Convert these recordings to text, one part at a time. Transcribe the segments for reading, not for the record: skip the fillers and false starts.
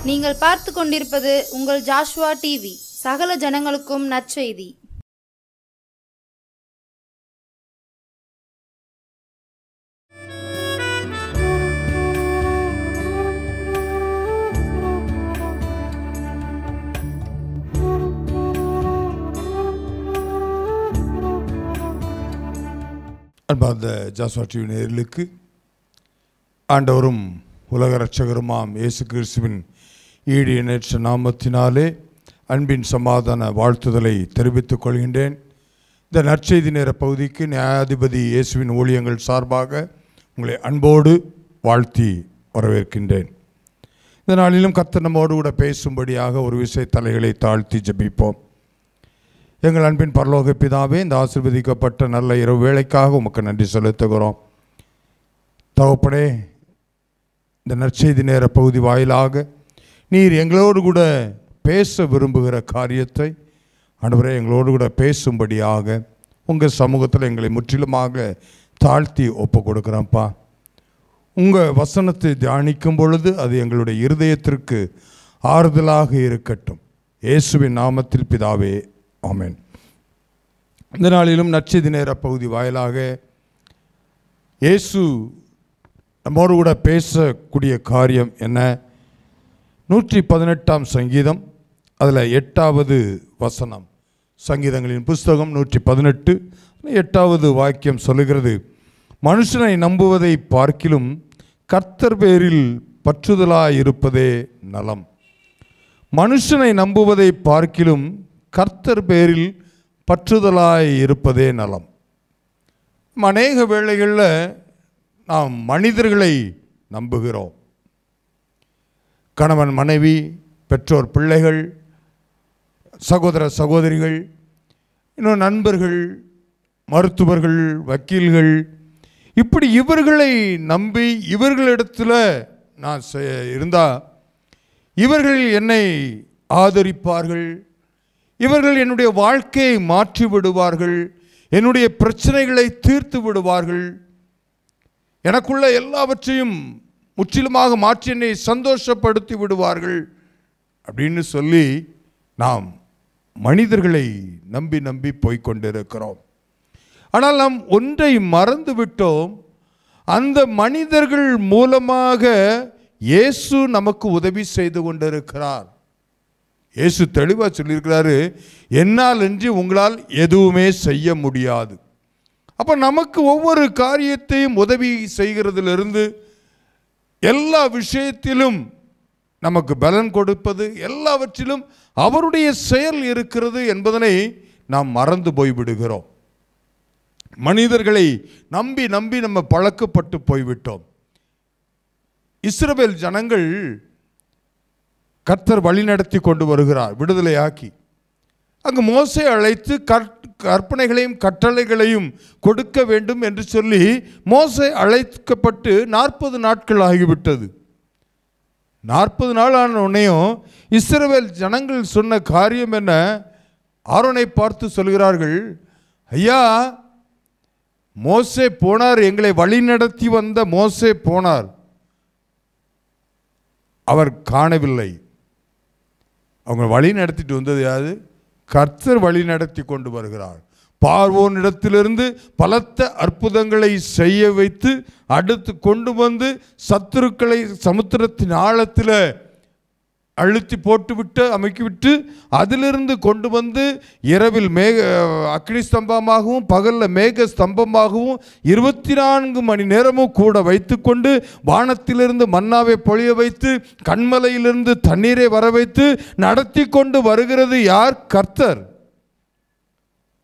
நீங்கள் பார்த்து கொண்டிருப்பது உங்கள் ஜாஷ்வா டிவி. சகல ஜனங்களுக்கும் நற்செய்தி. அன்பார்ந்த ஜாஷ்வா டிவி நேயர்களுக்கு ஆண்டவரும் உலக இரட்சகருமாம் இயேசு கிறிஸ்துவின் ஈடு இணையற்ற நாமத்தினாலே அன்பின் சமாதான வாழ்த்துதலை தெரிவித்துக் கொள்கின்றேன். இந்த நற்செய்தி நேர பகுதிக்கு நியாயாதிபதி இயேசுவின் ஊழியங்கள் சார்பாக உங்களை அன்போடு வாழ்த்தி வரவேற்கின்றேன். இந்த நாளிலும் கர்த்தர் நம்மோடு கூட பேசும்படியாக ஒரு விஷய தலைகளை தாழ்த்தி ஜெபிப்போம். எங்கள் அன்பின் பரலோக பிதாவே, இந்த ஆசீர்வதிக்கப்பட்ட நல்ல இரவு வேளைக்காக உமக்கு நன்றி செலுத்துகிறோம். தகப்பனே, இந்த நற்செய்தி நேர பகுதி வாயிலாக நீர் எங்களோடு கூட பேச விரும்புகிற காரியத்தை ஆண்டவரே எங்களோடு கூட பேசும்படியாக உங்கள் சமூகத்தில் எங்களை முற்றிலுமாக தாழ்த்தி ஒப்பு கொடுக்குறோம்ப்பா. உங்கள் வசனத்தை தியானிக்கும் பொழுது அது எங்களுடைய இருதயத்திற்கு ஆறுதலாக இருக்கட்டும். இயேசுவின் நாமத்தில் பிதாவே, ஆமென். இந்த நாளிலும் நற்செய்தி நேர பகுதி வாயிலாக இயேசு நம்மோடு கூட பேசக்கூடிய காரியம் என்ன? 118ஆம் சங்கீதம், அதில் 8வது வசனம். சங்கீதங்களின் புஸ்தகம் 118, 8வது வாக்கியம் சொல்லுகிறது, மனுஷனை நம்புவதை பார்க்கிலும் கர்த்தர் பேரில் பற்றுதலாயிருப்பதே நலம். மனுஷனை நம்புவதை பார்க்கிலும் கர்த்தர் பேரில் பற்றுதலாய் இருப்பதே நலம். அநேக வேளைகளில் நாம் மனிதர்களை நம்புகிறோம். கணவன் மனைவி, பெற்றோர் பிள்ளைகள், சகோதர சகோதரிகள், இன்னும் நண்பர்கள், மருத்துவர்கள், வக்கீல்கள், இப்படி இவர்களை நம்பி இவர்களிடத்தில் நான் இருந்தால் இவர்கள் என்னை ஆதரிப்பார்கள், இவர்கள் என்னுடைய வாழ்க்கையை மாற்றி விடுவார்கள், என்னுடைய பிரச்சனைகளை தீர்த்து விடுவார்கள், எனக்குள்ள எல்லாவற்றையும் முற்றிலுமாக மாற்றி என்னை சந்தோஷப்படுத்தி விடுவார்கள் அப்படின்னு சொல்லி நாம் மனிதர்களை நம்பி நம்பி போய்கொண்டிருக்கிறோம். ஆனால் நாம் ஒன்றை மறந்து விட்டோம். அந்த மனிதர்கள் மூலமாக இயேசு நமக்கு உதவி செய்து கொண்டிருக்கிறார். இயேசு தெளிவாக சொல்லியிருக்கிறாரு, என்னால் என்று உங்களால் எதுவுமே செய்ய முடியாது. அப்போ நமக்கு ஒவ்வொரு காரியத்தையும் உதவி செய்கிறதிலிருந்து எல்லா விஷயத்திலும் நமக்கு பலன் கொடுப்பது, எல்லாவற்றிலும் அவருடைய செயல் இருக்கிறது என்பதனை நாம் மறந்து போய்விடுகிறோம். மனிதர்களை நம்பி நம்பி நம்ம பழக்கப்பட்டு போய்விட்டோம். இஸ்ரவேல் ஜனங்கள் கர்த்தர் வழிநடத்தி கொண்டு வருகிறார், விடுதலையாக்கி. அங்கு மோசே அழைத்து கற்பனைகளையும் கட்டளைகளையும் கொடுக்க வேண்டும் என்று சொல்லி மோசே அழைக்கப்பட்டு 40 நாட்கள் ஆகிவிட்டது. 40 நாள் ஆன உடனேயும் இஸ்ரவேல் ஜனங்கள் சொன்ன காரியம் என்ன? ஆரோனை பார்த்து சொல்கிறார்கள், ஐயா, மோசே போனார், எங்களை வழிநடத்தி வந்த மோசே போனார், அவர் காணவில்லை. அவங்க வழி நடத்திட்டு வந்தது யாரு? கர்த்தர் வழி நடத்தி கொண்டு வருகிறார். பார்வோனிடத்திலிருந்து பலத்த அற்புதங்களை செய்ய வைத்து அடுத்து கொண்டு வந்து சத்துருக்களை சமுத்திரத்தின் ஆழத்தில் அழுத்தி போட்டுவிட்டு அமைக்கிவிட்டு அதிலிருந்து கொண்டு வந்து இரவில் அக்னி ஸ்தம்பமாகவும் பகலில் மேக ஸ்தம்பமாகவும் 24 மணி நேரமும் கூட வைத்து கொண்டு வானத்திலிருந்து மன்னாவை பொழிய வைத்து கண்மலையிலிருந்து தண்ணீரை வர வைத்து நடத்தி கொண்டு வருகிறது யார்? கர்த்தர்.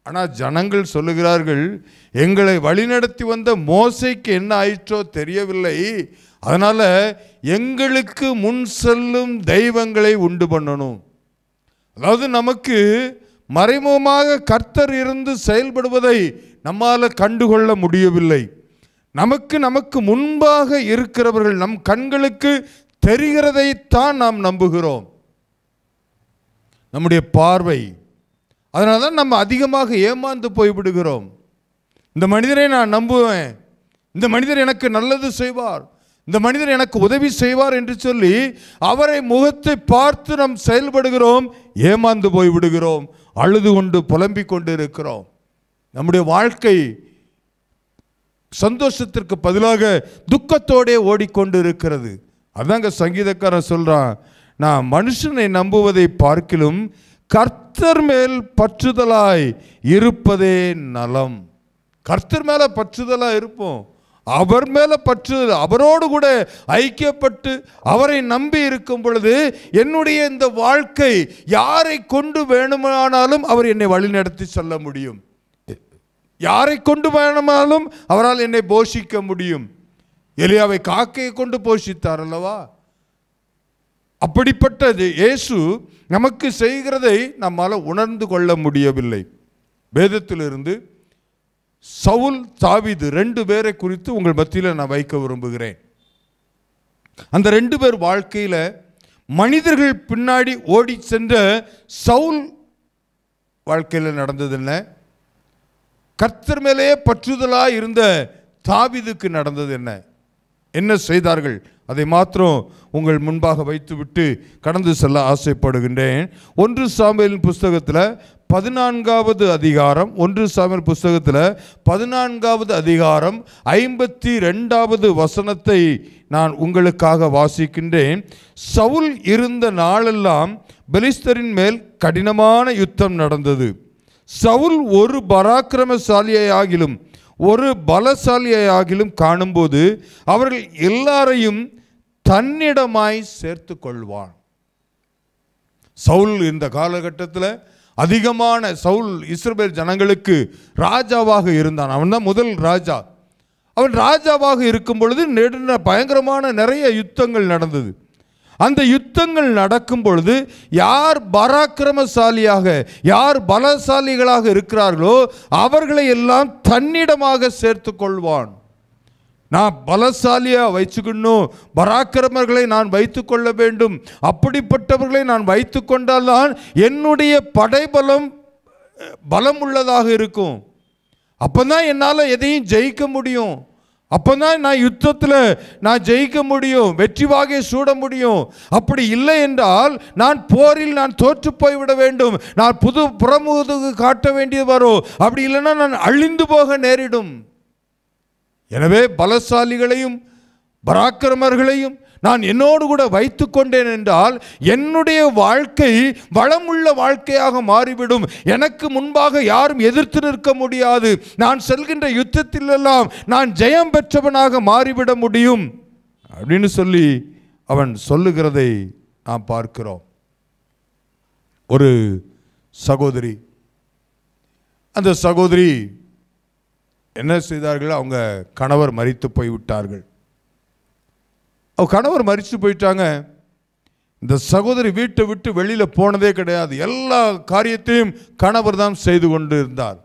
ஆனால் ஜனங்கள் சொல்லுகிறார்கள், எங்களை வழிநடத்தி வந்த மோசைக்கு என்ன ஆயிற்றோ தெரியவில்லை, அதனால் எங்களுக்கு முன் செல்லும் தெய்வங்களை உண்டு பண்ணணும். அதாவது நமக்கு மறைமுகமாக கர்த்தர் இருந்து செயல்படுவதை நம்மால் கண்டுகொள்ள முடியவில்லை. நமக்கு முன்பாக இருக்கிறவர்கள் நம் கண்களுக்கு தெரிகிறதைத்தான் நாம் நம்புகிறோம். நம்முடைய பார்வை, அதனால தான் நம்ம அதிகமாக ஏமாந்து போய்விடுகிறோம். இந்த மனிதரை நான் நம்புவேன், இந்த மனிதர் எனக்கு நல்லது செய்வார், இந்த மனிதர் எனக்கு உதவி செய்வார் என்று சொல்லி அவரை முகத்தை பார்த்து நாம் செயல்படுகிறோம், ஏமாந்து போய் விடுகிறோம், அழுது கொண்டு புலம்பிக் கொண்டு இருக்கிறோம். நம்முடைய வாழ்க்கை சந்தோஷத்திற்கு பதிலாக துக்கத்தோடே ஓடிக்கொண்டு இருக்கிறது. அதாங்க சங்கீதக்காரன் சொல்றான், நான் மனுஷனை நம்புவதை பார்க்கிலும் கர்த்தர் மேல் பற்றுதலாய் இருப்பதே நலம். கர்த்தர் மேல பற்றுதலாய் இருப்போம், அவர் மேல பற்றுதல், அவரோடு கூட ஐக்கியப்பட்டு அவரை நம்பி இருக்கும் பொழுது என்னுடைய இந்த வாழ்க்கை யாரை கொண்டு வேணுமானாலும் அவர் என்னை வழிநடத்தி செல்ல முடியும். யாரை கொண்டு வேணுமானாலும் அவரால் என்னை போஷிக்க முடியும். எலியாவை காக்கையை கொண்டு போஷித்தார் அல்லவா? அப்படிப்பட்டது இயேசு நமக்கு செய்கிறதை நம்மால் உணர்ந்து கொள்ள முடியவில்லை. வேதத்திலிருந்து சவுல், தாவீது 2 பேரை குறித்து உங்கள் மத்தியில் நான் வைக்க விரும்புகிறேன். அந்த 2 பேர் வாழ்க்கையில் மனிதர்கள் பின்னாடி ஓடி சென்ற சவுல் வாழ்க்கையில் நடந்தது என்ன, கர்த்தர் மேலேயே பற்றுதலாக இருந்த தாவீதுக்கு நடந்தது என்ன, என்ன செய்தார்கள், அதை மாத்திரம் உங்கள் முன்பாக வைத்துவிட்டு கடந்து செல்ல ஆசைப்படுகின்றேன். 1 சாமுவேலின் புஸ்தகத்தில் 14வது அதிகாரம், 1 சாமுவேல் புஸ்தகத்தில் 14வது அதிகாரம் 52வது வசனத்தை நான் உங்களுக்காக வாசிக்கின்றேன். சவுல் இருந்த நாளெல்லாம் பெலிஸ்தரின் மேல் கடினமான யுத்தம் நடந்தது. சவுல் ஒரு பராக்கிரமசாலியாகிலும் ஒரு பலசாலியாகிலும் காணும்போது அவர்கள் எல்லாரையும் தன்னிடமாய் சேர்த்து கொள்வான். சவுல் இந்த காலகட்டத்தில் அதிகமான சவுல் இஸ்ரவேல் ஜனங்களுக்கு ராஜாவாக இருந்தான். அவன் தான் முதல் ராஜா. அவன் ராஜாவாக இருக்கும் பொழுது பயங்கரமான நிறைய யுத்தங்கள் நடந்தது. அந்த யுத்தங்கள் நடக்கும் பொழுது யார் பராக்கிரமசாலியாக, யார் பலசாலிகளாக இருக்கிறார்களோ அவர்களை எல்லாம் தன்னிடமாக சேர்த்து கொள்வான். நான் பலசாலியாக வச்சுக்கணும், பராக்கிரமர்களை நான் வைத்து கொள்ள வேண்டும், அப்படிப்பட்டவர்களை நான் வைத்து கொண்டால்தான் என்னுடைய படைபலம் பலம் உள்ளதாக இருக்கும். அப்போ தான் என்னால் எதையும் ஜெயிக்க முடியும், அப்போ தான் நான் யுத்தத்தில் நான் ஜெயிக்க முடியும், வெற்றி வாகை சூட முடியும். அப்படி இல்லை என்றால் நான் போரில் நான் தோற்று போய்விட வேண்டும், நான் புறமுதுகு காட்ட வேண்டியது வரும். அப்படி இல்லைன்னா நான் அழிந்து போக நேரிடும். எனவே பலசாலிகளையும் பராக்கிரமர்களையும் நான் என்னோடு கூட வைத்து கொண்டேன் என்றால் என்னுடைய வாழ்க்கை வளமுள்ள வாழ்க்கையாக மாறிவிடும். எனக்கு முன்பாக யாரும் எதிர்த்து நிற்க முடியாது. நான் செல்கின்ற யுத்தத்திலெல்லாம் நான் ஜெயம் பெற்றவனாக மாறிவிட முடியும் அப்படின்னு சொல்லி அவன் சொல்லுகிறதை நாம் பார்க்கிறோம். ஒரு சகோதரி, அந்த சகோதரி என்ன செய்தார்கள், அவங்க கணவர் மரித்து போய்விட்டார்கள். கணவர் மரித்து போயிட்டாங்க. இந்த சகோதரி வீட்டை விட்டு வெளியில் போனதே கிடையாது. எல்லா காரியத்தையும் கணவர் தான் செய்து கொண்டு இருந்தார்,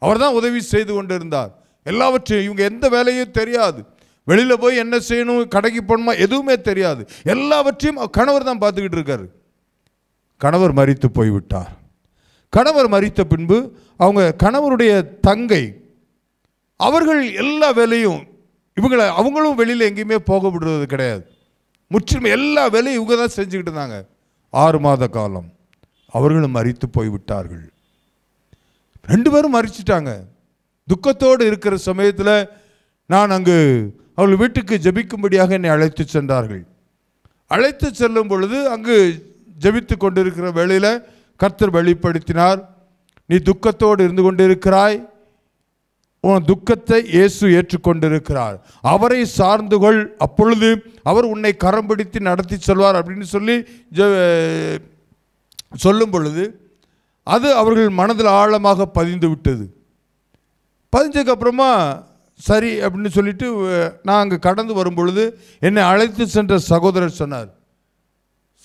அவர் தான் உதவி செய்து கொண்டு இருந்தார். எல்லாவற்றையும் இவங்க எந்த வேலையும் தெரியாது, வெளியில் போய் என்ன செய்யணும், கடைக்கு போகணுமா எதுவுமே தெரியாது. எல்லாவற்றையும் கணவர் தான் பார்த்துக்கிட்டு இருக்காரு. கணவர் மரித்து போய்விட்டார். கணவர் மரித்த பின்பு அவங்க கணவருடைய தங்கை, அவர்கள் எல்லா வேலையும் அவங்களும் வெளியில் எங்கேயுமே போக விடுறது கிடையாது. முற்றிலும் எல்லா வேலையும் இவங்க தான் செஞ்சுக்கிட்டு இருந்தாங்க. 6 மாத காலம் அவர்களும் மரித்து போய்விட்டார்கள். 2 பேரும் மரிச்சிட்டாங்க. துக்கத்தோடு இருக்கிற சமயத்தில் நான் அங்கு அவர்கள் வீட்டுக்கு ஜெபிக்கும்படியாக என்னை அழைத்து சென்றார்கள். அழைத்து செல்லும் பொழுது அங்கு ஜெபித்து கொண்டிருக்கிற வேளையில் கர்த்தர் வெளிப்படுத்தினார், நீ துக்கத்தோடு இருந்து கொண்டிருக்கிறாய், உன் துக்கத்தை இயேசு ஏற்றுக்கொண்டிருக்கிறார், அவரை சார்ந்து கொள், அப்பொழுது அவர் உன்னை கரம் பிடித்து நடத்தி செல்வார் அப்படின்னு சொல்லி சொல்லும் பொழுது அது அவர்கள் மனதில் ஆழமாக பதிந்து விட்டது. பதிஞ்சதுக்கு அப்புறமா சரி அப்படின்னு சொல்லிட்டு நான் அங்கே கடந்து வரும் பொழுது என்னை அழைத்து சென்ற சகோதரர் சொன்னார்,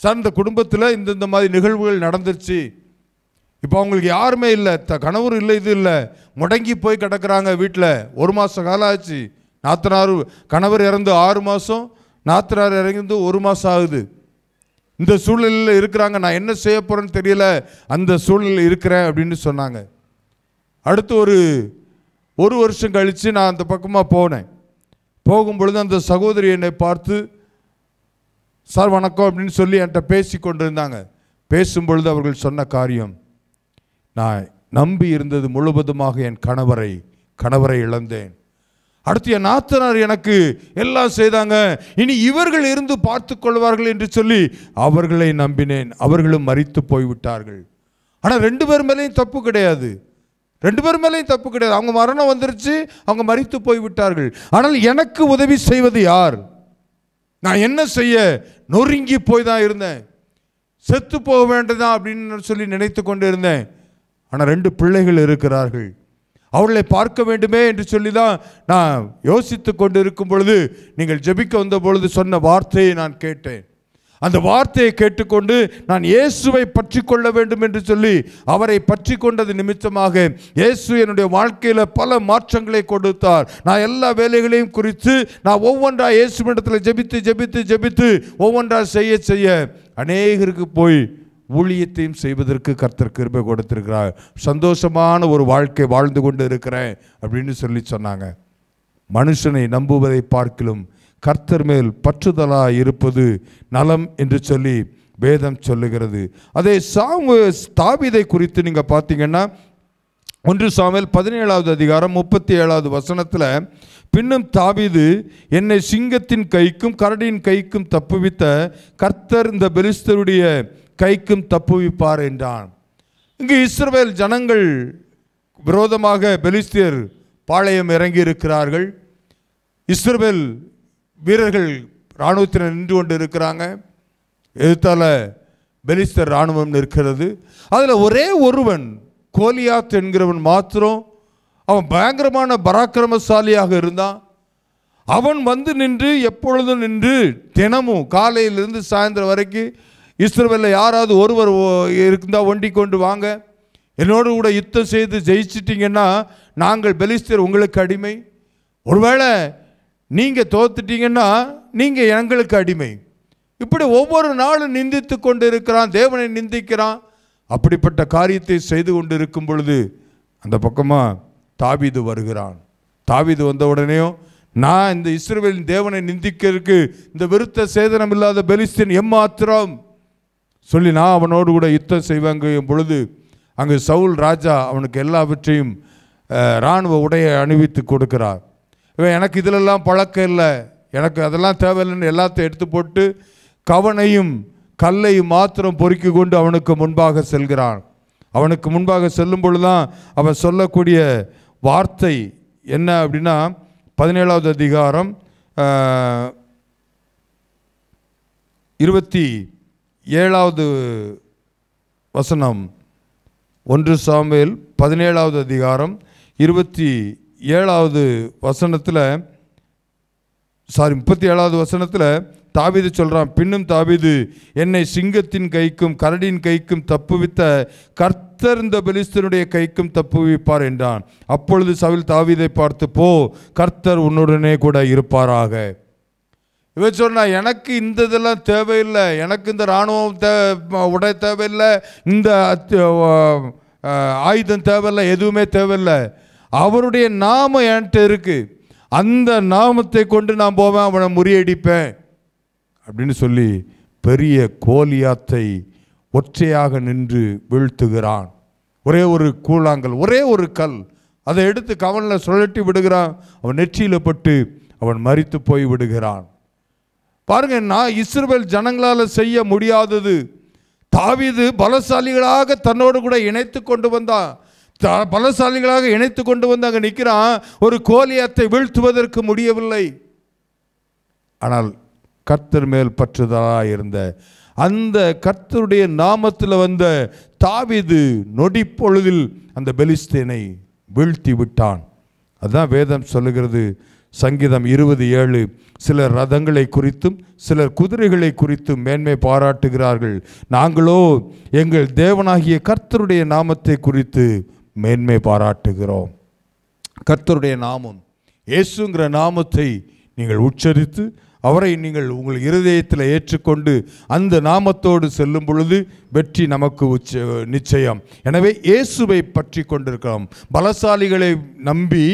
சார் இந்த குடும்பத்தில் இந்த மாதிரி நிகழ்வுகள் நடந்துருச்சு, இப்போ அவங்களுக்கு யாருமே இல்லை, கணவர் இல்லை, இது இல்லை, முடங்கி போய் கிடக்கிறாங்க வீட்டில். 1 மாத காலம் ஆச்சு. நாத்தனார் கணவர் இறந்து 6 மாதம், நாத்தனார் இறந்து 1 மாதம் ஆகுது. இந்த சூழ்நிலையில் இருக்கிறாங்க, நான் என்ன செய்ய போகிறேன்னு தெரியல, அந்த சூழ்நிலையில் இருக்கிறேன் அப்படின்னு சொன்னாங்க. அடுத்து ஒரு வருஷம் கழித்து நான் அந்த பக்கமாக போனேன். போகும்பொழுது அந்த சகோதரி என்னை பார்த்து, சார் வணக்கம் அப்படின்னு சொல்லி என்கிட்ட பேசி கொண்டிருந்தாங்க. பேசும்பொழுது அவர்கள் சொன்ன காரியம், நான் நம்பி இருந்தது முழுவதுமாக என் கணவரை இழந்தேன். அடுத்து என் நாத்தனார் எனக்கு எல்லாம் செய்தாங்க, இனி இவர்கள் இருந்து பார்த்து கொள்வார்கள் என்று சொல்லி அவர்களை நம்பினேன். அவர்களும் மரித்து போய்விட்டார்கள். ஆனால் 2 பேர் மேலேயும் தப்பு கிடையாது. அவங்க மரணம் வந்துருச்சு, அவங்க மரித்து போய்விட்டார்கள். ஆனால் எனக்கு உதவி செய்வது யார்? நான் என்ன செய்ய? நொறுங்கி போய் தான் இருந்தேன். செத்து போக வேண்டியதான் அப்படின்னு சொல்லி நினைத்து கொண்டு இருந்தேன். ஆனால் 2 பிள்ளைகள் இருக்கிறார்கள், அவர்களை பார்க்க வேண்டுமே என்று சொல்லி தான் நான் யோசித்து கொண்டு இருக்கும் பொழுது நீங்கள் ஜெபிக்க வந்த பொழுது சொன்ன வார்த்தையை நான் கேட்டேன். அந்த வார்த்தையை கேட்டுக்கொண்டு நான் இயேசுவை பற்றி கொள்ள வேண்டும் என்று சொல்லி அவரை பற்றி கொண்டது நிமித்தமாக இயேசு என்னுடைய வாழ்க்கையில் பல மாற்றங்களை கொடுத்தார். நான் எல்லா வேலைகளையும் குறித்து நான் ஒவ்வொன்றா இயேசுவிடத்தில் ஜெபித்து ஒவ்வொன்றா செய்ய அநேகருக்கு போய் ஊழியத்தையும் செய்வதற்கு கர்த்தர் கிருபை கொடுத்திருக்கிறார். சந்தோஷமான ஒரு வாழ்க்கை வாழ்ந்து கொண்டு இருக்கிறேன் அப்படின்னு சொல்லி சொன்னாங்க. மனுஷனை நம்புவதை பார்க்கிலும் கர்த்தர் மேல் பற்றுதலாக இருப்பது நலம் என்று சொல்லி வேதம் சொல்லுகிறது. அதே தாவீதை குறித்து நீங்கள் பார்த்தீங்கன்னா 1 சாமுவேல் 17வது அதிகாரம் 37வது வசனத்தில், பின்னும் தாவீது, என்னை சிங்கத்தின் கைக்கும் கரடியின் கைக்கும் தப்புவித்த கர்த்தர் இந்த பெலிஸ்தருடைய கைக்கும் தப்புவிப்பார் என்றான். இங்கு இஸ்ரவேல் ஜனங்கள் விரோதமாக பெலிஸ்தியர் பாளையம் இறங்கி இருக்கிறார்கள். இஸ்ரவேல் வீரர்கள் இராணுவத்தினர் நின்று கொண்டு இருக்கிறாங்க. எதிர்த்தால பெலிஸ்தர் இராணுவம் இருக்கிறது. அதில் ஒரே ஒருவன் கோலியாத் என்கிறவன் மாத்திரம், அவன் பயங்கரமான பராக்கிரமசாலியாக இருந்தான். அவன் வந்து நின்று எப்பொழுதும் நின்று தினமும் காலையிலிருந்து சாயந்தரம் வரைக்கும் இஸ்ரவேலில் யாராவது ஒருவர் இருந்தால் ஒண்டி கொண்டு வாங்க, என்னோடு கூட யுத்தம் செய்து ஜெயிச்சிட்டிங்கன்னா நாங்கள் பெலிஸ்தர் உங்களுக்கு அடிமை, ஒருவேளை நீங்கள் தோத்துட்டீங்கன்னா நீங்கள் எங்களுக்கு அடிமை. இப்படி ஒவ்வொரு நாளும் நிந்தித்து கொண்டு இருக்கிறான், தேவனை நிந்திக்கிறான். அப்படிப்பட்ட காரியத்தை செய்து கொண்டு இருக்கும் பொழுது அந்த பக்கமாக தாவீது வருகிறான். தாவீது வந்த உடனேயும், நான் இந்த இஸ்ரவேலின் தேவனை நிந்திக்கிறதுக்கு இந்த விருத்த சேதனம் இல்லாத பெலிஸ்தீன் எம்மாத்திரம் சொல்லி நான் அவனோடு கூட யுத்தம் செய்வாங்க பொழுது அங்கு சவுல் ராஜா அவனுக்கு எல்லாவற்றையும் இராணுவ உடையை அணிவித்து கொடுக்கிறார். இவன் எனக்கு இதிலெல்லாம் பழக்கம் இல்லை, எனக்கு அதெல்லாம் தேவையில்லைன்னு எல்லாத்தையும் எடுத்து போட்டு கவனையும் கல்லையும் மாத்திரம் பொறுக்கி கொண்டு அவனுக்கு முன்பாக செல்கிறான். அவனுக்கு முன்பாக செல்லும் பொழுதுதான் அவன் சொல்லக்கூடிய வார்த்தை என்ன அப்படின்னா 17வது அதிகாரம் 27வது வசனம். 1 சாமுவேல் 17வது அதிகாரம் 27வது வசனத்தில் 37வது வசனத்தில் தாவீது சொல்கிறான், பின்னும் தாவீது, என்னை சிங்கத்தின் கைக்கும் கரடியின் கைக்கும் தப்புவித்த கர்த்தர் இந்த பெலிஸ்தனுடைய கைக்கும் தப்புவிப்பார் என்றான். அப்பொழுது சவுல் தாவீதை பார்த்து, போ, கர்த்தர் உன்னுடனே கூட இருப்பாராக. இவன் சொன்னா, எனக்கு இந்த இதெல்லாம் தேவையில்லை, எனக்கு இந்த இராணுவம் உடை தேவையில்லை, இந்த ஆயுதம் தேவையில்லை, எதுவுமே தேவையில்லை, அவருடைய நாமம் என்கிட்ட இருக்கு, அந்த நாமத்தை கொண்டு நான் போவேன், அவனை முறியடிப்பேன் அப்படின்னு சொல்லி பெரிய கோலியாத்தை ஒற்றையாக நின்று வீழ்த்துகிறான். ஒரே ஒரு கூழாங்கல், ஒரே ஒரு கல், அதை எடுத்து கவனில் சுழட்டி விடுகிறான். அவன் நெற்றியில் பட்டு அவன் மரித்து போய் விடுகிறான். பாருங்க, நான் இஸ்ரவேல் ஜனங்களால் செய்ய முடியாதது தாவீது பலசாலிகளாக தன்னோடு கூட இணைத்து கொண்டு வந்தான். பலசாலிகளாக இணைத்து கொண்டு வந்து அங்கே நிற்கிறான். ஒரு கோலியாத்தை வீழ்த்துவதற்கு முடியவில்லை. ஆனால் கர்த்தர் மேல் பற்றுதலாக இருந்த அந்த கர்த்தருடைய நாமத்தில் வந்த தாவீது நொடி பொழுதில் அந்த பெலிஸ்தீனை வீழ்த்தி விட்டான். அதுதான் வேதம் சொல்லுகிறது. சங்கீதம் 20:7, சிலர் ரதங்களை குறித்தும் சிலர் குதிரைகளை குறித்தும் மேன்மை பாராட்டுகிறார்கள், நாங்களோ எங்கள் தேவனாகிய கர்த்தருடைய நாமத்தை குறித்து மேன்மை பாராட்டுகிறோம். கர்த்தருடைய நாமம், இயேசுங்கிற நாமத்தை நீங்கள் உச்சரித்து அவரை நீங்கள் உங்கள் இருதயத்தில் ஏற்றுக்கொண்டு அந்த நாமத்தோடு செல்லும் பொழுது வெற்றி நமக்கு நிச்சயம். எனவே இயேசுவை பற்றி கொண்டிருக்கிறோம். பலசாலிகளை நம்பி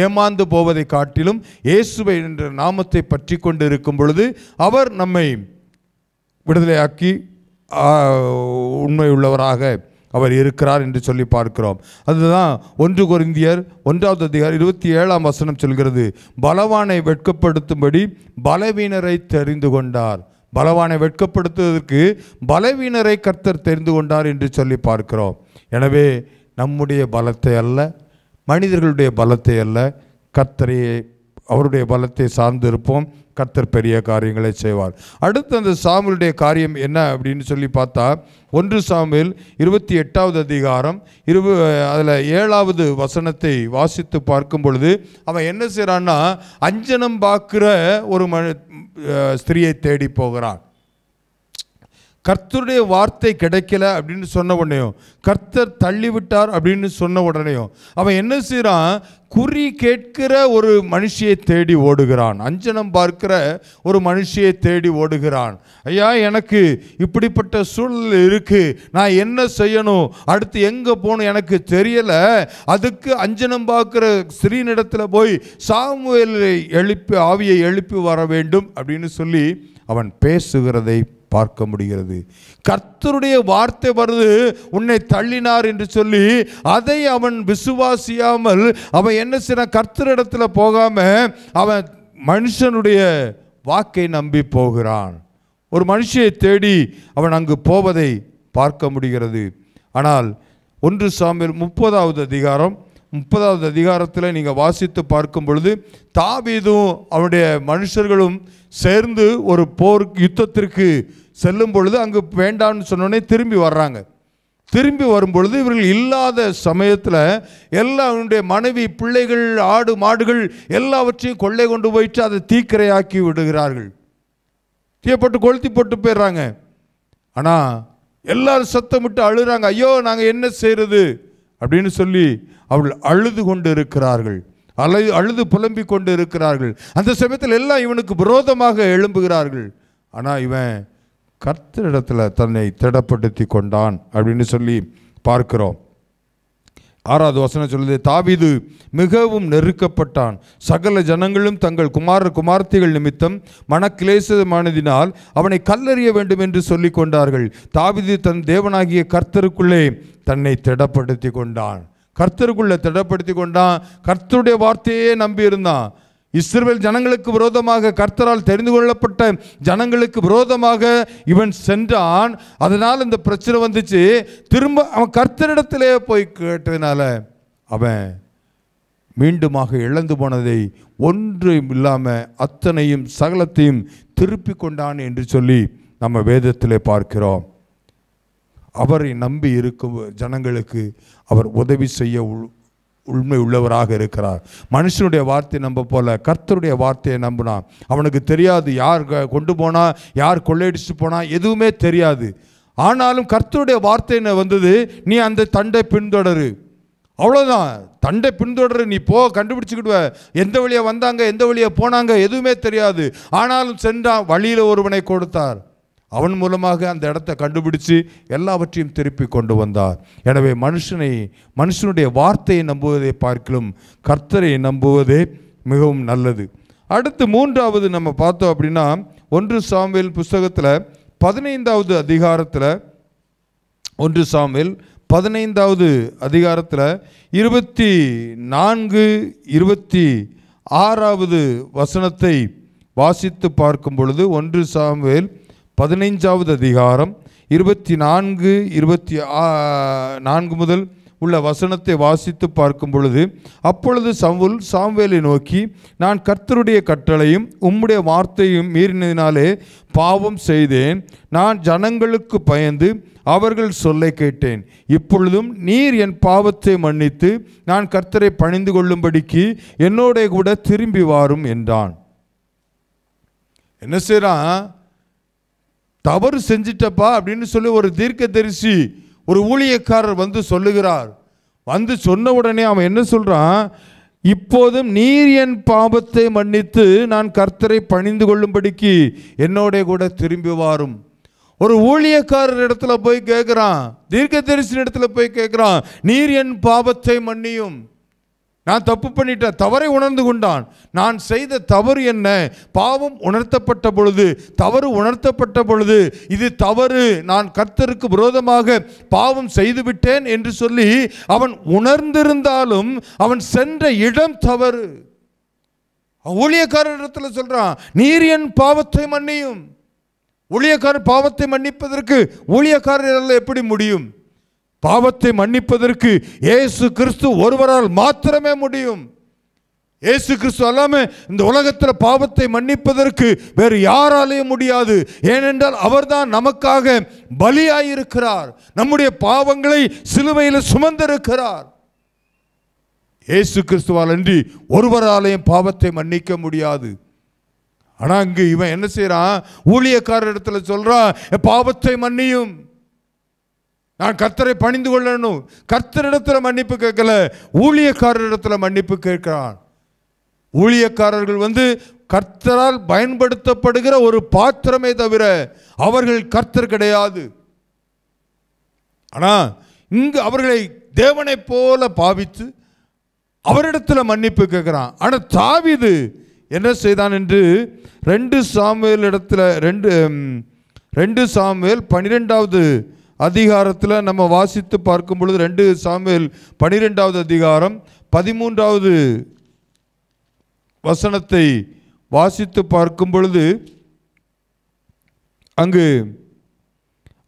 ஏமாந்து போவதை காட்டிலும் இயேசுவை என்ற நாமத்தை பற்றி கொண்டு இருக்கும் பொழுது அவர் நம்மை விடுதலையாக்கி உண்மை உள்ளவராக அவர் இருக்கிறார் என்று சொல்லி பார்க்கிறோம். அதுதான் 1 கொரிந்தியர் 1:27 சொல்கிறது, பலவானை வெட்கப்படுத்தும்படி பலவீனரை தெரிந்து கொண்டார். பலவானை வெட்கப்படுத்துவதற்கு பலவீனரை கர்த்தர் தெரிந்து கொண்டார் என்று சொல்லி பார்க்கிறோம். எனவே நம்முடைய பலத்தை அல்ல, மனிதர்களுடைய பலத்தை அல்ல, கர்த்தரையே அவருடைய பலத்தை சார்ந்து இருப்போம். கர்த்தர் பெரிய காரியங்களை செய்வார். அடுத்து அந்த சாமுவேலுடைய காரியம் என்ன அப்படின்னு சொல்லி பார்த்தா 1 சாமுவேல் 28 அதில் 7 வாசித்து பார்க்கும் பொழுது அவன் என்ன செய்கிறான்னா, அஞ்சனம் பார்க்கிற ஒரு ஸ்திரியை தேடி போகிறான். கர்த்தருடைய வார்த்தை கிடைக்கல அப்படின்னு சொன்ன உடனேயும், கர்த்தர் தள்ளிவிட்டார் அப்படின்னு சொன்ன உடனேயும் அவன் என்ன செய்கிறான், குறி கேட்கிற ஒரு மனுஷியை தேடி ஓடுகிறான். அஞ்சனம் பார்க்கிற ஒரு மனுஷியை தேடி ஓடுகிறான். ஐயா, எனக்கு இப்படிப்பட்ட சூழல் இருக்குது, நான் என்ன செய்யணும், அடுத்து எங்கே போகணும் எனக்கு தெரியலை. அதுக்கு அஞ்சனம் பார்க்கிற ஸ்திரீனிடத்தில் போய் சாமுவேலை ஆவியை எழுப்பி வர வேண்டும் அப்படின்னு சொல்லி அவன் பேசுகிறதை பார்க்க முடிகிறது. கர்த்தருடைய வார்த்தை வருது, உன்னை தள்ளினார் என்று சொல்லி அதை அவன் விசுவாசியாமல் அவன் என்ன செய்றான், கர்த்தரிடத்தில் போகாம அவன் மனுஷனுடைய வாக்கை நம்பி போகிறான். ஒரு மனுஷியை தேடி அவன் அங்கு போவதை பார்க்க முடிகிறது. ஆனால் 1 சாமுவேல் 30வது அதிகாரத்தில் நீங்கள் வாசித்து பார்க்கும் பொழுது தாவீதும் அவனுடைய மனுஷர்களும் சேர்ந்து ஒரு யுத்தத்திற்கு செல்லும் பொழுது அங்கு வேண்டாம்னு சொன்னோடனே திரும்பி வர்றாங்க. திரும்பி வரும்பொழுது இவர்கள் இல்லாத சமயத்தில் எல்லாம் அவனுடைய மனைவி, பிள்ளைகள், ஆடு மாடுகள் எல்லாவற்றையும் கொள்ளை கொண்டு போயிட்டு அதை தீக்கிரையாக்கி விடுகிறார்கள். தீயப்பட்டு கொளுத்தி போட்டு போயிடுறாங்க. ஆனால் எல்லாரும் சத்தமிட்டு அழுகிறாங்க, ஐயோ நாங்கள் என்ன செய்கிறது அப்படின்னு சொல்லி அவர்கள் அழுது கொண்டு இருக்கிறார்கள், அழுது புலம்பிக் கொண்டு இருக்கிறார்கள். அந்த சமயத்தில் எல்லாம் இவனுக்கு விரோதமாக எழும்புகிறார்கள். ஆனால் இவன் கர்த்தரிடத்தில் தன்னை திடப்படுத்தி கொண்டான் அப்படின்னு சொல்லி பார்க்கிறோம். 6 சொல்லுது, தாவீது மிகவும் நெருக்கப்பட்டான். சகல ஜனங்களும் தங்கள் குமார்த்திகள் நிமித்தம் மனக்கிலேசமானதினால் அவனை கல்லெறிய வேண்டும் என்று சொல்லி கொண்டார்கள். தாவீது தன் தேவனாகிய கர்த்தருக்குள்ளே தன்னை திடப்படுத்தி கொண்டான். கர்த்தருக்குள்ளே திடப்படுத்தி கொண்டான். கர்த்தருடைய வார்த்தையே நம்பியிருந்தான். இஸ்ரவேல் ஜனங்களுக்கு விரோதமாக, கர்த்தரால் தெரிந்து கொள்ளப்பட்ட ஜனங்களுக்கு விரோதமாக இவன் சென்றான். அதனால் இந்த பிரச்சனை வந்துச்சு. திரும்ப அவன் கர்த்தரிடத்திலே போய் கேட்டதுனால அவன் மீண்டுமாக இழந்து போனதை ஒன்றும் இல்லாமல் அத்தனையும் சகலத்தையும் திருப்பி கொண்டான் என்று சொல்லி நம்ம வேதத்திலே பார்க்கிறோம். அவரை நம்பி இருக்கும் ஜனங்களுக்கு அவர் உதவி செய்ய உண்மை உள்ளவராக இருக்கிறார். மனுஷனுடைய வார்த்தை நம்ப போல கர்த்தருடைய வார்த்தையை நம்பினா அவனுக்கு தெரியாது யார் கொண்டு போனா, யார் கொள்ளையடிச்சு போனா, எதுவுமே தெரியாது. ஆனாலும் கர்த்தருடைய வார்த்தை வந்தது, நீ அந்த தண்டை பின்தொடரு, அவ்வளோதான், தண்டை பின்தொடரு, நீ கண்டுபிடிச்சிக்கிடுவ. எந்த வழியாக வந்தாங்க, எந்த வழியாக போனாங்க, எதுவுமே தெரியாது. ஆனாலும் சென்றான், வழியில் ஒருவனை கொடுத்தார். அவன் மூலமாக அந்த இடத்தை கண்டுபிடிச்சு எல்லாவற்றையும் திருப்பி கொண்டு வந்தார். எனவே மனுஷனுடைய வார்த்தையை நம்புவதை பார்க்கலும் கர்த்தரை நம்புவதே மிகவும் நல்லது. அடுத்து 3வது நம்ம பார்த்தோம் அப்படின்னா 1 சாமுவேல் புஸ்தகத்தில் 15வது அதிகாரத்தில் 1 சாமுவேல் 15வது அதிகாரத்தில் 24, 26வது வசனத்தை வாசித்து பார்க்கும் பொழுது 1 சாமுவேல் 15வது அதிகாரம் 24, 24 முதல் உள்ள வசனத்தை வாசித்து பார்க்கும் பொழுது, அப்பொழுது சவுல் சாமுவேலை நோக்கி, நான் கர்த்தருடைய கட்டளையும் உம்முடைய வார்த்தையும் மீறினதினாலே பாவம் செய்தேன். நான் ஜனங்களுக்கு பயந்து அவர்கள் சொல்லை கேட்டேன். இப்பொழுதும் நீர் என் பாவத்தை மன்னித்து நான் கர்த்தரை பணிந்து கொள்ளும்படிக்கு என்னோட கூட திரும்பி வாரும் என்றான். என்ன செய்றான், தவறு செஞ்சிட்டப்பா அப்படின்னு சொல்லி ஒரு தீர்க்கதரிசி, ஒரு ஊழியக்காரர் வந்து சொல்லுகிறார். வந்து சொன்ன உடனே அவன் என்ன சொல்கிறான், இப்போதும் நீர் என் பாவத்தை மன்னித்து நான் கர்த்தரை பணிந்து கொள்ளும்படிக்கு என்னோட கூட திரும்பி வாரும். ஒரு ஊழியக்காரர் இடத்துல போய் கேட்குறான், தீர்க்கதரிசி இடத்துல போய் கேட்குறான், நீர் என் பாவத்தை மன்னியும். நான் தப்பு பண்ணிட்டேன், தவறை உணர்ந்து கொண்டான். நான் செய்த தவறு என்ன? பாவம் உணர்த்தப்பட்ட பொழுது, தவறு உணர்த்தப்பட்ட பொழுது, இது தவறு, நான் கர்த்தருக்கு விரோதமாக பாவம் செய்துவிட்டேன் என்று சொல்லி அவன் உணர்ந்திருந்தாலும் அவன் சென்ற இடம் தவறு. ஊழியக்காரர் இடத்துல சொல்றான், நீர் என் பாவத்தை மன்னியும். ஊழியக்காரர் பாவத்தை மன்னிப்பதற்கு ஊழியக்காரர் எப்படி முடியும்? பாவத்தை மன்னிப்பதற்கு இயேசு கிறிஸ்து ஒருவரால் மாத்திரமே முடியும். இயேசு கிறிஸ்து அல்லாம இந்த உலகத்தில் பாவத்தை மன்னிப்பதற்கு வேறு யாராலையும் முடியாது. ஏனென்றால் அவர்தான் நமக்காக பலியாயிருக்கிறார், நம்முடைய பாவங்களை சிலுவையில் சுமந்திருக்கிறார். இயேசு கிறிஸ்துவால் அன்றி ஒருவராலையும் பாவத்தை மன்னிக்க முடியாது. ஆனா இங்கு இவன் என்ன செய்யறான்? ஊழியக்காரர் இடத்துல சொல்றான், பாவத்தை மன்னியும், நான் கர்த்தரை பணிந்து கொள்ளணும். கர்த்தரிடத்துல மன்னிப்பு கேட்கல, ஊழியக்காரரிடத்துல மன்னிப்பு கேட்கிறான். ஊழியக்காரர்கள் கர்த்தரால் பயன்படுத்தப்படுகிற ஒரு பாத்திரமே தவிர அவர்கள் கர்த்தர் கிடையாது. ஆனா இங்கு அவர்களை தேவனை போல பாவித்து அவரிடத்துல மன்னிப்பு கேட்கிறான். ஆனா தாவீது என்ன செய்தான் என்று 2 சாமுவேல் இடத்துல 2 சாமுவேல் 12வது அதிகாரத்தில் நம்ம வாசித்து பார்க்கும் பொழுது 2 சாமுவேல் 12வது அதிகாரம் 13வது வசனத்தை வாசித்து பார்க்கும் பொழுது அங்கு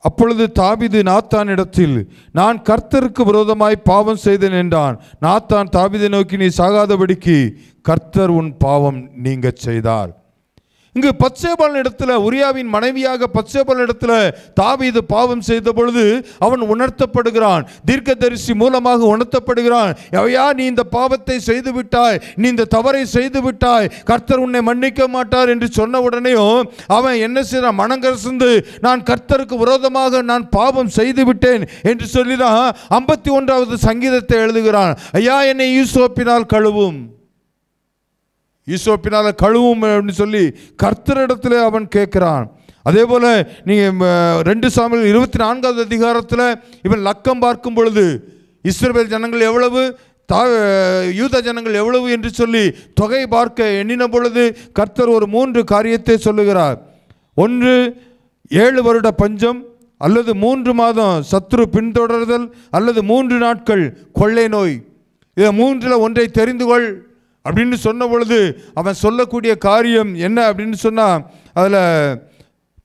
அப்பொழுது தாவீது நாத்தானிடத்தில், நான் கர்த்தருக்கு விரோதமாய் பாவம் செய்தேன் என்றான். நாத்தான் தாவீதை நோக்கி, நீ சாகாதபடிக்கு கர்த்தர் உன் பாவம் நீங்க செய்தார். இங்கு பத்சேபாள் இடத்துல, உரியாவின் மனைவியாக பத்சேபாள் இடத்துல தாவீது பாவம் செய்த பொழுது அவன் உணர்த்தப்படுகிறான், தீர்க்கதரிசி மூலமாக உணர்த்தப்படுகிறான். ஐயா, நீ இந்த பாவத்தை செய்து விட்டாய், நீ இந்த தவறை செய்து விட்டாய், கர்த்தர் உன்னை மன்னிக்க மாட்டார் என்று சொன்ன உடனேயும் அவன் என்ன செய்யறான்? மனங்கரசந்து, நான் கர்த்தருக்கு விரோதமாக நான் பாவம் செய்து விட்டேன் என்று சொல்லிதான் 51வது சங்கீதத்தை எழுதுகிறான். ஐயா, என்னை ஈசோப்பினால் கழுவும், ஈசோப்பினால கழுவும் அப்படின்னு சொல்லி கர்த்தரிடத்தில் அவன் கேட்கிறான். அதே போல நீங்க 2 சாமுவேல் 24வது அதிகாரத்தில் இவன் லக்கம் பார்க்கும் பொழுது இஸ்ரவேல் ஜனங்கள் எவ்வளவு, யூத ஜனங்கள் எவ்வளவு என்று சொல்லி தொகை பார்க்க எண்ணின பொழுது கர்த்தர் ஒரு 3 காரியத்தை சொல்லுகிறார். ஒன்று, 7 வருட பஞ்சம், அல்லது 3 மாதம் சத்துரு பின்தொடர்தல், அல்லது 3 நாட்கள் கொள்ளை நோய். இதை 3ல் ஒன்றை தெரிந்து கொள் அப்படின்னு சொன்ன பொழுது அவன் சொல்லக்கூடிய காரியம் என்ன அப்படின்னு சொன்னா, அதில்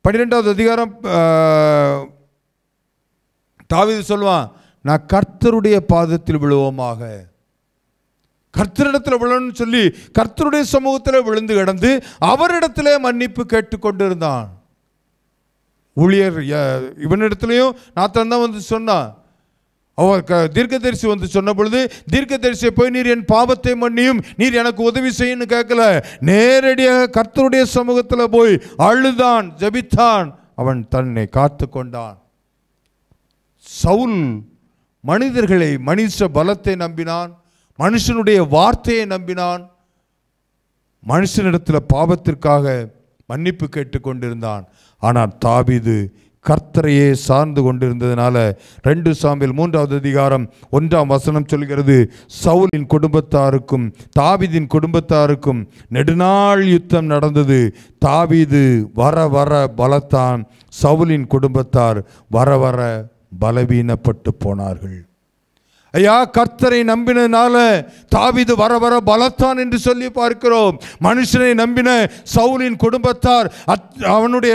12வது அதிகாரம் தாவீது சொல்லுவான், நான் கர்த்தருடைய பாதத்தில் விழுவோமாக. கர்த்தரிடத்தில் விழணும்னு சொல்லி கர்த்தருடைய சமூகத்தில் விழுந்து கிடந்து அவரிடத்திலே மன்னிப்பு கேட்டுக்கொண்டிருந்தான். ஊழியர் இவனிடத்துலையும் நாத்தான் தான் சொன்னான். அவர் தீர்க்கதரிசி சொன்ன பொழுது தீர்க்கதரிசியை போய், நீர் என் பாவத்தை மன்னியும், நீர் எனக்கு உதவி செய்யன்னு கேட்கல, நேரடியாக கர்த்தருடைய சமூகத்தில் போய் அழுதான், ஜெபித்தான், அவன் தன்னை காத்து கொண்டான். சவுல் மனிதர்களை, மனுஷ பலத்தை நம்பினான், மனுஷனுடைய வார்த்தையை நம்பினான், மனுஷனிடத்தில் பாவத்திற்காக மன்னிப்பு கேட்டுக்கொண்டிருந்தான். ஆனால் தாவீது கர்த்தரையே சார்ந்து கொண்டிருந்ததுனால 2 சாமுவேல் 3வது அதிகாரம் 1ஆம் வசனம் சொல்கிறது, சவுலின் குடும்பத்தாருக்கும் தாவீதின் குடும்பத்தாருக்கும் நெடுநாள் யுத்தம் நடந்தது. தாவீது வர வர பலத்தான், சவுலின் குடும்பத்தார் வர வர பலவீனப்பட்டு போனார்கள். ஐயா, கர்த்தரை நம்பினால தாவீது வர வர பலத்தான் என்று சொல்லி பார்க்கிறோம். மனுஷனை நம்பின சவுலின் குடும்பத்தார் அவனுடைய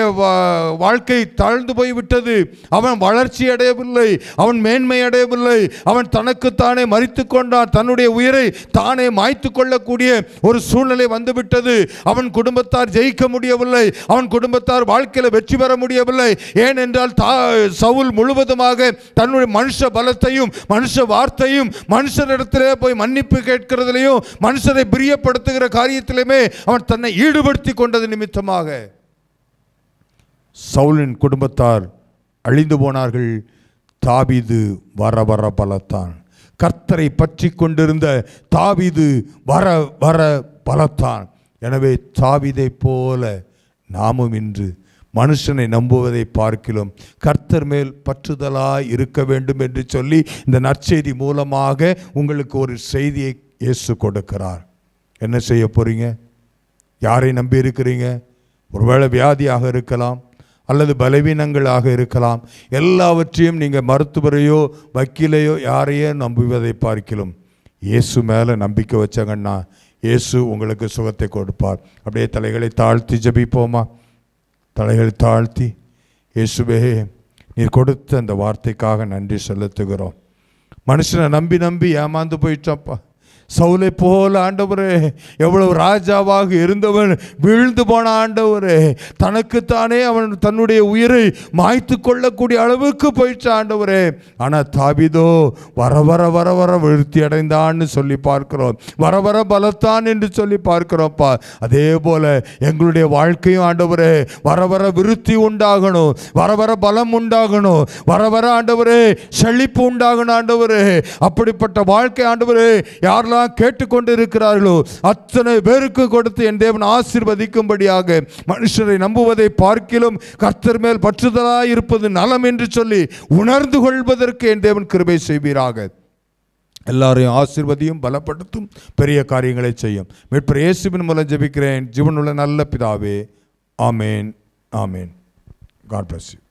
வாழ்க்கை தாழ்ந்து போய்விட்டது. அவன் வளர்ச்சி அடையவில்லை, அவன் மேன்மை அடையவில்லை, அவன் தனக்குத்தானே மரித்து கொண்டான், தன்னுடைய உயிரை தானே மாய்த்து கொள்ளக்கூடிய ஒரு சூழ்நிலை வந்துவிட்டது. அவன் குடும்பத்தார் ஜெயிக்க முடியவில்லை, அவன் குடும்பத்தார் வாழ்க்கையில் வெற்றி பெற முடியவில்லை. ஏனென்றால் சவுல் முழுவதுமாக தன்னுடைய மனுஷ பலத்தையும் மனுஷ வார்த்தையும் மனுஷரிடத்திலே போய் மன்னிப்பு கேட்கிறதிலையும் மனுஷரை பிரியப்படுத்துகிற காரியத்திலுமே அவன் தன்னை ஈடுபடுத்தி கொண்டது நிமித்தமாக சவுலின் குடும்பத்தார் அழிந்து போனார்கள். தாவீது வர வர பலத்தான். கர்த்தரை பற்றி கொண்டிருந்த தாவீது வர வர பலத்தான். எனவே தாவீதை போல நாமும் இன்று மனுஷனை நம்புவதை பார்க்கிறோம், கர்த்தர் மேல் பற்றுதலாய் இருக்க வேண்டும் என்று சொல்லி இந்த நற்செய்தி மூலமாக உங்களுக்கு ஒரு செய்தியை இயேசு கொடுக்கிறார். என்ன செய்ய போறீங்க? யாரை நம்பி இருக்கிறீங்க? ஒருவேளை வியாதியாக இருக்கலாம், அல்லது பலவீனங்களாக இருக்கலாம். எல்லாவற்றையும் நீங்கள் மருத்துவரையோ வக்கீலையோ யாரையோ நம்புவதை பார்க்கிறோம். இயேசு மேலே நம்பிக்கை வச்சாங்கன்னா இயேசு உங்களுக்கு சுகத்தை கொடுப்பார். அப்படியே தலைகளை தாழ்த்தி ஜெபிப்போமா? தலைகளை தாழ்த்தி, இயேசுவே நீர் கொடுத்த அந்த வார்த்தைக்காக நன்றி செலுத்துகிறோம். மனுஷனை நம்பி நம்பி ஏமாந்து போயிட்டாப்பா. சவுலை போல ஆண்டவரே, எவ்வளவு ராஜாவாக இருந்தவன் வீழ்ந்து போன ஆண்டவரே, தனக்குத்தானே அவன் தன்னுடைய உயிரை மாய்த்து கொள்ளக்கூடிய அளவுக்கு போயிடுச்சு ஆண்டவரே. ஆனால் தாவீதோ வர வர வர வர விருத்தி அடைந்தான்னு சொல்லி பார்க்கிறோம், வர வர பலத்தான் என்று சொல்லி பார்க்கிறோம்ப்பா. அதே போல எங்களுடைய வாழ்க்கையும் ஆண்டவரே வர வர விருத்தி உண்டாகணும், வர வர பலம் உண்டாகணும், வர வர ஆண்டவரே செழிப்பு உண்டாகணும் ஆண்டவரே. அப்படிப்பட்ட வாழ்க்கை ஆண்டவரே யாரெல்லாம் கேட்டுக்கொண்டு இருக்கிறார்களோ அத்தனை பேருக்கு கொடுத்து என் தேவன் ஆசீர்வதிக்கும்படியாக மனுஷரை நம்புவதை பார்க்கிலும் கர்த்தர் மேல் பற்றுதலாய் இருப்பது நலம் என்று சொல்லி உணர்ந்து கொள்வதற்கு என் தேவன் கிருபை செய்வீராக. எல்லாரையும் ஆசீர்வதியும் பலப்படுத்தும், பெரிய காரியங்களை செய்யும். மீட்பர் இயேசுவின் மூலம் ஜெபிக்கிறேன் ஜீவனுள்ள நல்ல பிதாவே. ஆமேன், ஆமேன். God bless you.